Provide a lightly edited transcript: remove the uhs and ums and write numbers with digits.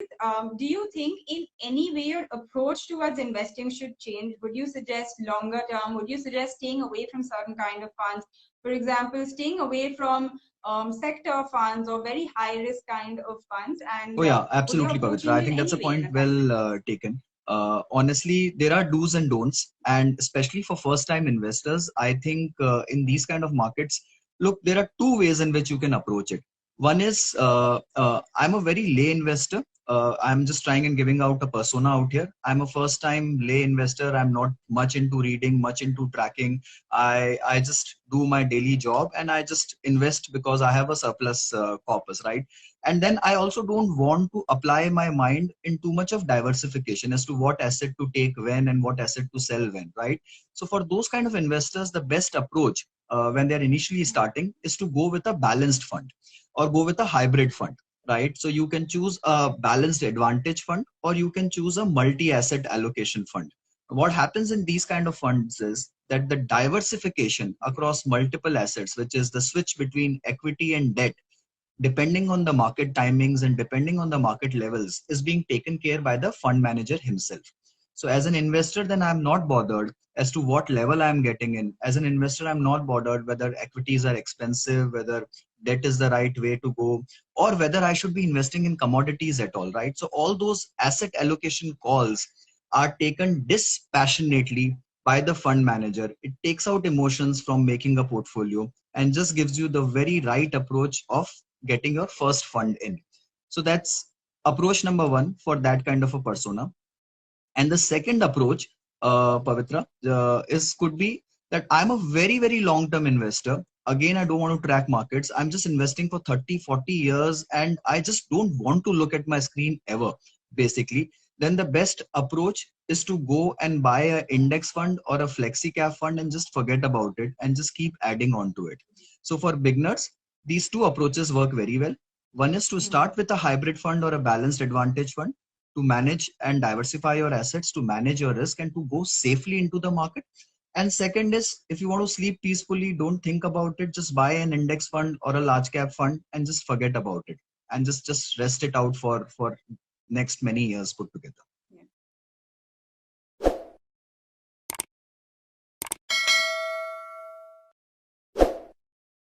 Do you think in any way your approach towards investing should change? Would you suggest longer term? Would you suggest staying away from certain kind of funds? For example, staying away from sector funds or very high risk kind of funds? And Oh yeah, would your absolutely, approach Pavitra. I change in think that's a any way in point a time? well taken. Honestly, there are do's and don'ts, and especially for first-time investors, I think in these kind of markets, look, there are two ways in which you can approach it. One is I'm a very lay investor. I'm just trying and giving out a persona out here. I'm a first-time lay investor. I'm not much into reading, much into tracking. I just do my daily job and I just invest because I have a surplus corpus, right? And then I also don't want to apply my mind in too much of diversification as to what asset to take when and what asset to sell when, right? So for those kind of investors, the best approach when they're initially starting is to go with a balanced fund or go with a hybrid fund, right? So you can choose a balanced advantage fund or you can choose a multi-asset allocation fund. What happens in these kind of funds is that the diversification across multiple assets, which is the switch between equity and debt, depending on the market timings and depending on the market levels, is being taken care by the fund manager himself. So as an investor, then I'm not bothered as to what level I'm getting in. As an investor, I'm not bothered whether equities are expensive, whether debt is the right way to go, or whether I should be investing in commodities at all, right? So all those asset allocation calls are taken dispassionately by the fund manager. It takes out emotions from making a portfolio and just gives you the very right approach of getting your first fund in. So that's approach number one for that kind of a persona. And the second approach, Pavitra, is could be that I'm a very long term investor. Again, I don't want to track markets. I'm just investing for 30, 40 years and I just don't want to look at my screen ever, basically. Then the best approach is to go and buy an index fund or a flexi cap fund and just forget about it and just keep adding on to it. So for beginners, these two approaches work very well. One is to start with a hybrid fund or a balanced advantage fund to manage and diversify your assets, to manage your risk and to go safely into the market. And second is, if you want to sleep peacefully, don't think about it, just buy an index fund or a large cap fund and just forget about it and just rest it out for next many years put together.